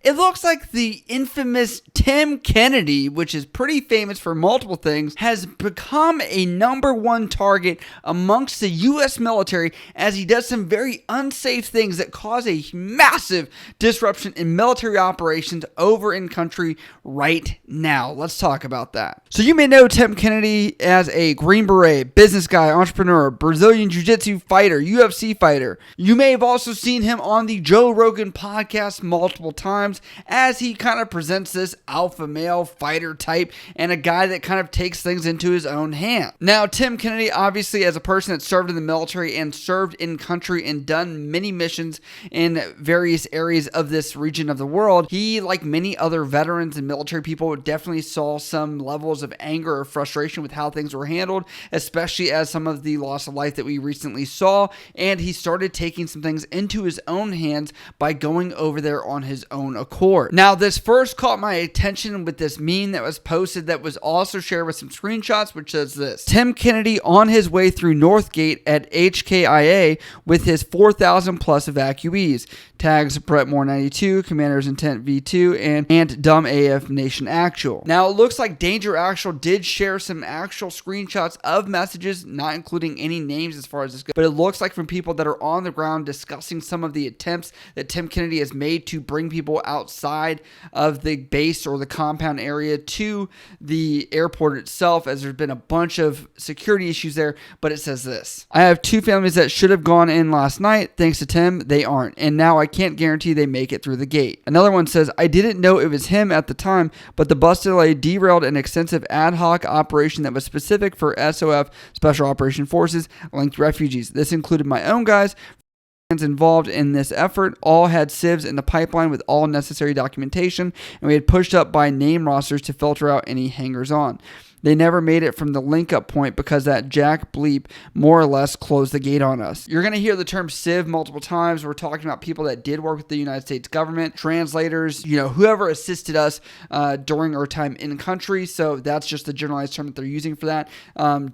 It looks like the infamous Tim Kennedy, which is pretty famous for multiple things, has become a #1 target amongst the U.S. military as he does some very unsafe things that cause a massive disruption in military operations over in country right now. Let's talk about that. So you may know Tim Kennedy as a Green Beret, business guy, entrepreneur, Brazilian Jiu-Jitsu fighter, UFC fighter. You may have also seen him on the Joe Rogan podcast multiple times as he kind of presents this alpha male fighter type and a guy that kind of takes things into his own hand. Now, Tim Kennedy, obviously, as a person that served in the military and served in country and done many missions in various areas of this region of the world, he, like many other veterans and military people, definitely saw some levels of anger or frustration with how things were handled, especially as some of the loss of life that we recently saw, and he started taking some things into his own hands by going over there on his own accord. Now, this first caught my attention with this meme that was posted that was also shared with some screenshots, which says this: Tim Kennedy on his way through Northgate at HKIA with his 4,000 plus evacuees. Tags Brett Moore 92, Commander's Intent V2, and Dumb AF Nation Actual. Now, it looks like Danger Actual did share some actual screenshots of messages, not including any names as far as this goes, but it looks like from people that are on the ground discussing some of the attempts that Tim Kennedy has made to bring people outside of the base or the compound area to the airport itself, as there's been a bunch of security issues there. But it says this: I have 2 families that should have gone in last night. Thanks to Tim, they aren't. And now I can't guarantee they make it through the gate. Another one says, I didn't know it was him at the time, but the bus delay derailed an extensive ad hoc operation that was specific for SOF, Special Operation Forces, linked refugees. This included my own guys. Involved in this effort all had civs in the pipeline with all necessary documentation, and we had pushed up by name rosters to filter out any hangers-on. They never made it from the link-up point because that Jack Bleep more or less closed the gate on us. You're going to hear the term civ multiple times. We're talking about people that did work with the United States government, translators, whoever assisted us during our time in country. So that's just the generalized term that they're using for that,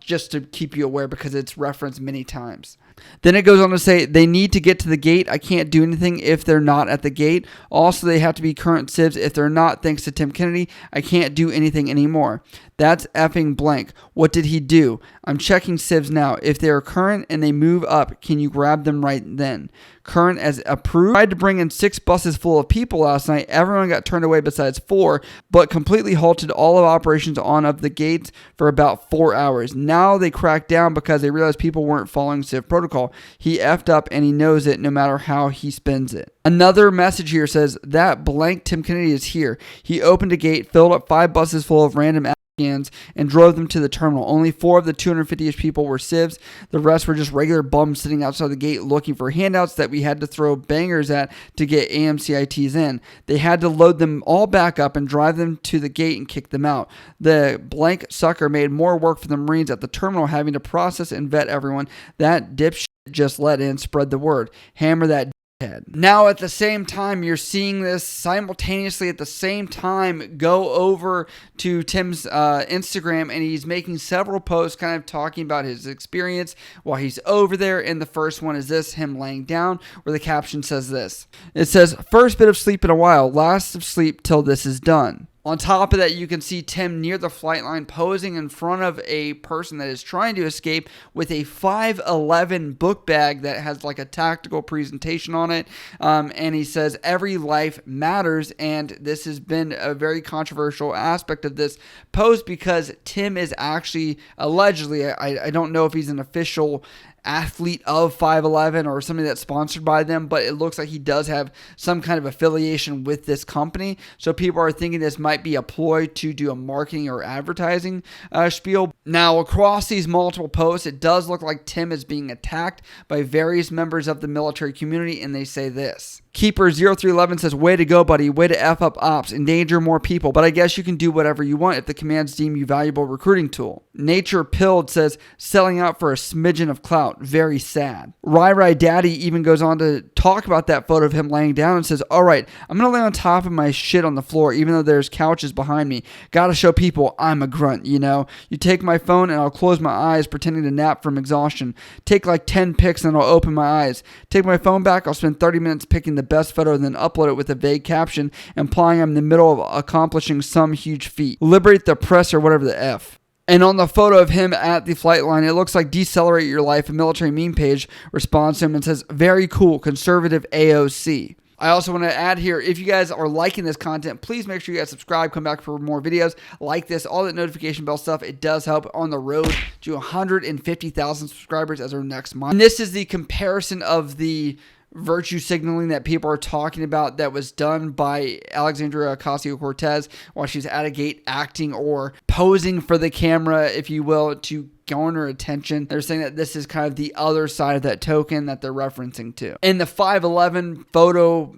just to keep you aware because it's referenced many times. Then it goes on to say, they need to get to the gate. I can't do anything if they're not at the gate. Also, they have to be current civs. If they're not, thanks to Tim Kennedy, I can't do anything anymore. That's effing blank. What did he do? I'm checking civs now. If they are current and they move up, can you grab them right then? Current as approved. I tried to bring in 6 buses full of people last night. Everyone got turned away besides 4, but completely halted all of operations on of the gates for about 4 hours. Now they cracked down because they realized people weren't following civ protocol. He effed up and he knows it no matter how he spins it. Another message here says, that blank Tim Kennedy is here. He opened a gate, filled up 5 buses full of random and drove them to the terminal. Only 4 of the 250-ish people were civs. The rest were just regular bums sitting outside the gate looking for handouts that we had to throw bangers at to get AMCITs in. They had to load them all back up and drive them to the gate and kick them out. The blank sucker made more work for the Marines at the terminal having to process and vet everyone. That dipshit just let in, spread the word. Hammer that head. Now, at the same time, you're seeing this simultaneously at the same time go over to Tim's Instagram, and he's making several posts kind of talking about his experience while he's over there. And the first one is this, him laying down, where the caption says this. It says, first bit of sleep in a while, last of sleep till this is done. On top of that, you can see Tim near the flight line posing in front of a person that is trying to escape with a 511 book bag that has like a tactical presentation on it. And he says, every life matters. And this has been a very controversial aspect of this post because Tim is actually allegedly, I don't know if he's an official athlete of 511 or something that's sponsored by them, but it looks like he does have some kind of affiliation with this company. So people are thinking this might be a ploy to do a marketing or advertising spiel. Now, across these multiple posts, it does look like Tim is being attacked by various members of the military community, and they say this. Keeper0311 says, way to go, buddy. Way to F up ops. Endanger more people. But I guess you can do whatever you want if the commands deem you valuable recruiting tool. Nature Pilled says, selling out for a smidgen of clout. out very sad. Rai Daddy even goes on to talk about that photo of him laying down and says, all right, I'm going to lay on top of my shit on the floor, even though there's couches behind me. Gotta show people I'm a grunt, you know? You take my phone and I'll close my eyes pretending to nap from exhaustion. Take like 10 pics and I'll open my eyes. Take my phone back, I'll spend 30 minutes picking the best photo and then upload it with a vague caption implying I'm in the middle of accomplishing some huge feat. Liberate the press or whatever the F. And on the photo of him at the flight line, it looks like Decelerate Your Life, a military meme page, responds to him and says, very cool, conservative AOC. I also want to add here, if you guys are liking this content, please make sure you guys subscribe, come back for more videos like this, all that notification bell stuff. It does help on the road to 150,000 subscribers as our next month. And this is the comparison of the virtue signaling that people are talking about that was done by Alexandria Ocasio-Cortez while she's at a gate acting or posing for the camera, if you will, to garner attention. They're saying that this is kind of the other side of that token that they're referencing to. In the 511 photo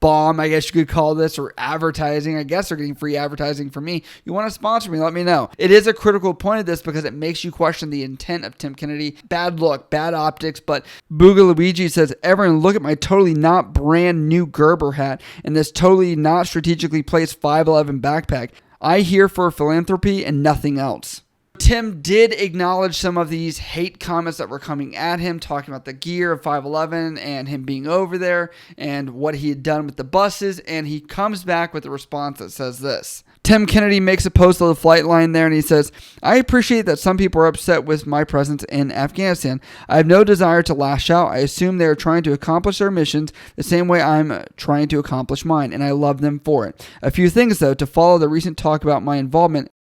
bomb, I guess you could call this, or advertising. I guess they're getting free advertising from me. You want to sponsor me? Let me know. It is a critical point of this because it makes you question the intent of Tim Kennedy. Bad look, bad optics, but Booga Luigi says, everyone look at my totally not brand new Gerber hat and this totally not strategically placed 511 backpack. I here for philanthropy and nothing else. Tim did acknowledge some of these hate comments that were coming at him, talking about the gear of 511 and him being over there and what he had done with the buses, and he comes back with a response that says this. Tim Kennedy makes a post on the flight line there, and he says, I appreciate that some people are upset with my presence in Afghanistan. I have no desire to lash out. I assume they are trying to accomplish their missions the same way I'm trying to accomplish mine, and I love them for it. A few things, though, to follow the recent talk about my involvement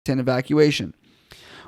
in evacuation.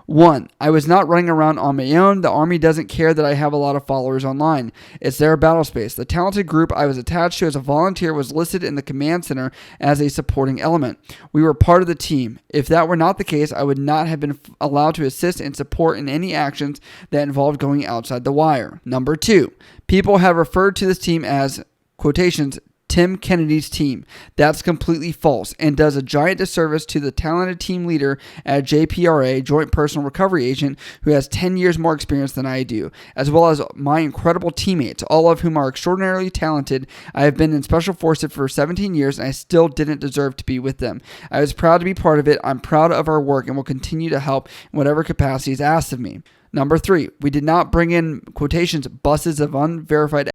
1. I was not running around on my own. The Army doesn't care that I have a lot of followers online. It's their battle space. The talented group I was attached to as a volunteer was listed in the command center as a supporting element. We were part of the team. If that were not the case, I would not have been allowed to assist and support in any actions that involved going outside the wire. Number 2. People have referred to this team as, quotations, Tim Kennedy's team. That's completely false and does a giant disservice to the talented team leader at JPRA, Joint Personal Recovery Agent, who has 10 years more experience than I do, as well as my incredible teammates, all of whom are extraordinarily talented. I have been in Special Forces for 17 years and I still didn't deserve to be with them. I was proud to be part of it. I'm proud of our work and will continue to help in whatever capacity is asked of me. Number 3, we did not bring in, quotations, buses of unverified.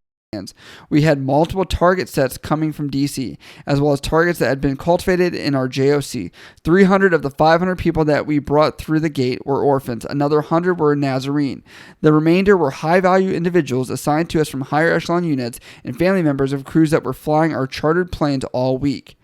We had multiple target sets coming from DC, as well as targets that had been cultivated in our JOC. 300 of the 500 people that we brought through the gate were orphans. Another 100 were Nazarene. The remainder were high-value individuals assigned to us from higher echelon units and family members of crews that were flying our chartered planes all week.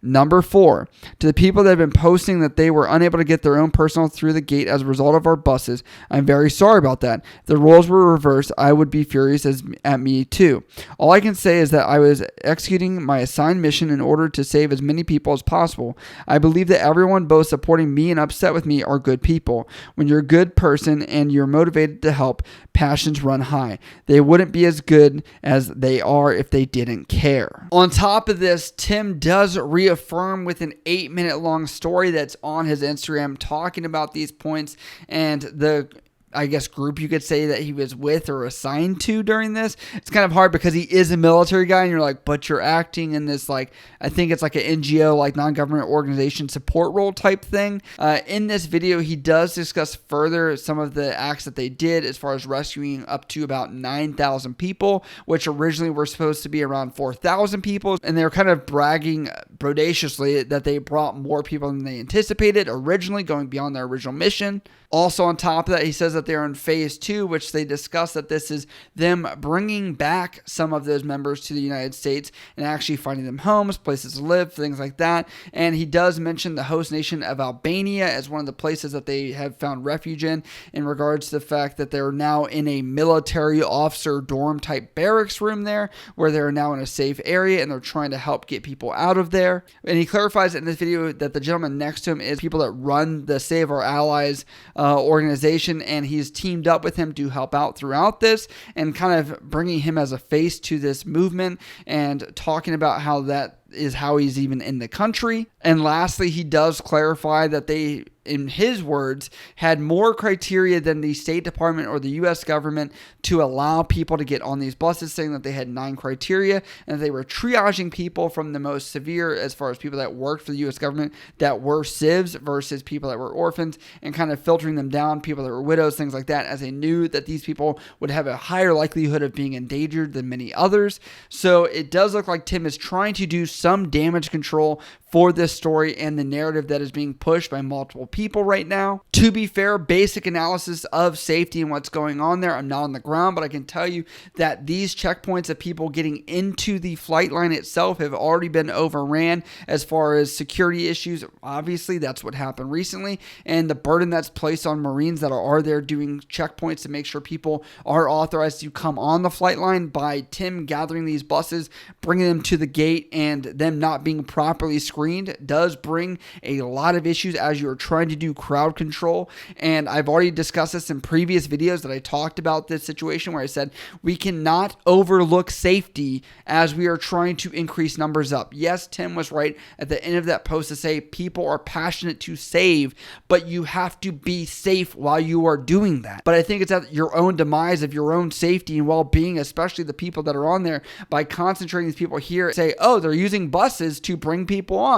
Number 4, to the people that have been posting that they were unable to get their own personnel through the gate as a result of our buses, I'm very sorry about that. If the roles were reversed, I would be furious at me too. All I can say is that I was executing my assigned mission in order to save as many people as possible. I believe that everyone both supporting me and upset with me are good people. When you're a good person and you're motivated to help, passions run high. They wouldn't be as good as they are if they didn't care. On top of this, Tim does reaffirm with an 8-minute long story that's on his Instagram talking about these points and the, I guess, group you could say that he was with or assigned to during this. It's kind of hard because he is a military guy and you're like, but you're acting in this, like, I think it's like an NGO, like non-government organization support role type thing. In this video, he does discuss further some of the acts that they did as far as rescuing up to about 9,000 people, which originally were supposed to be around 4,000 people. And they were kind of bragging bodaciously that they brought more people than they anticipated originally, going beyond their original mission. Also on top of that, he says that they're in phase 2, which they discuss that this is them bringing back some of those members to the United States and actually finding them homes, places to live, things like that. And he does mention the host nation of Albania as one of the places that they have found refuge in regards to the fact that they're now in a military officer dorm type barracks room there, where they're now in a safe area and they're trying to help get people out of there. And he clarifies in this video that the gentleman next to him is people that run the Save Our Allies organization, and he's teamed up with him to help out throughout this and kind of bringing him as a face to this movement and talking about how that is how he's even in the country. And lastly, he does clarify that they in his words, had more criteria than the State Department or the U.S. government to allow people to get on these buses, saying that they had 9 criteria and they were triaging people from the most severe, as far as people that worked for the U.S. government that were civs versus people that were orphans, and kind of filtering them down, people that were widows, things like that, as they knew that these people would have a higher likelihood of being endangered than many others. So it does look like Tim is trying to do some damage control for this story and the narrative that is being pushed by multiple people right now. To be fair, basic analysis of safety and what's going on there, I'm not on the ground, but I can tell you that these checkpoints of people getting into the flight line itself have already been overran as far as security issues. Obviously, that's what happened recently, and the burden that's placed on Marines that are there doing checkpoints to make sure people are authorized to come on the flight line by Tim gathering these buses, bringing them to the gate, and them not being properly screened does bring a lot of issues as you're trying to do crowd control. And I've already discussed this in previous videos that I talked about this situation where I said we cannot overlook safety as we are trying to increase numbers up. Yes, Tim was right at the end of that post to say people are passionate to save, but you have to be safe while you are doing that. But I think it's at your own demise of your own safety and well-being, especially the people that are on there, by concentrating these people here, say, oh, they're using buses to bring people on.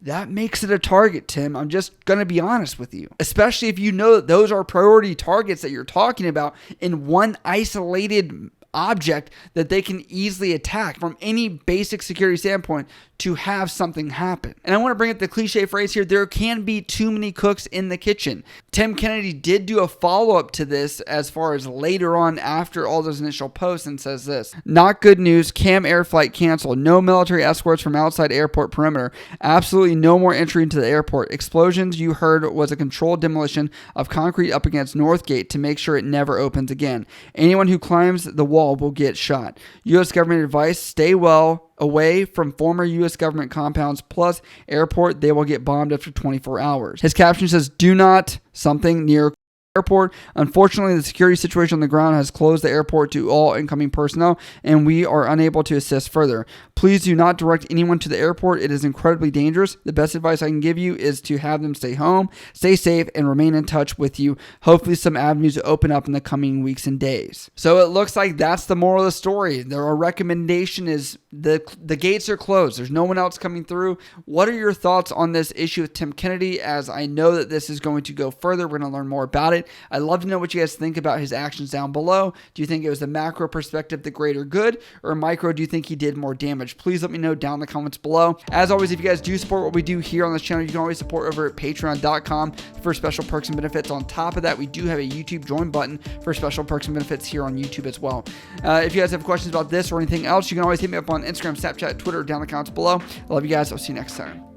That makes it a target, Tim. I'm just going to be honest with you. Especially if you know that those are priority targets that you're talking about in one isolated object that they can easily attack from any basic security standpoint to have something happen. And I want to bring up the cliche phrase here, there can be too many cooks in the kitchen. Tim Kennedy did do a follow-up to this as far as later on after all those initial posts, and says this: not good news, Cam Air flight canceled. No military escorts from outside airport perimeter. Absolutely no more entry into the airport. Explosions you heard was a controlled demolition of concrete up against North Gate to make sure it never opens again. Anyone who climbs the wall will get shot. U.S. government advice, stay well away from former U.S. government compounds plus airport. They will get bombed after 24 hours. His caption says, do not something near airport. Unfortunately, the security situation on the ground has closed the airport to all incoming personnel, and we are unable to assist further. Please do not direct anyone to the airport. It is incredibly dangerous. The best advice I can give you is to have them stay home, stay safe, and remain in touch with you. Hopefully some avenues open up in the coming weeks and days. So it looks like that's the moral of the story. Our recommendation is the gates are closed. There's no one else coming through. What are your thoughts on this issue with Tim Kennedy? As I know that this is going to go further. We're going to learn more about it. I'd love to know what you guys think about his actions down below. Do you think it was the macro perspective, the greater good, or micro, do you think he did more damage? Please let me know down in the comments below. As always, if you guys do support what we do here on this channel, you can always support over at patreon.com for special perks and benefits. On top of that, we do have a YouTube join button for special perks and benefits here on YouTube as well. If you guys have questions about this or anything else, you can always hit me up on Instagram, Snapchat, Twitter, down in the comments below. I love you guys. I'll see you next time.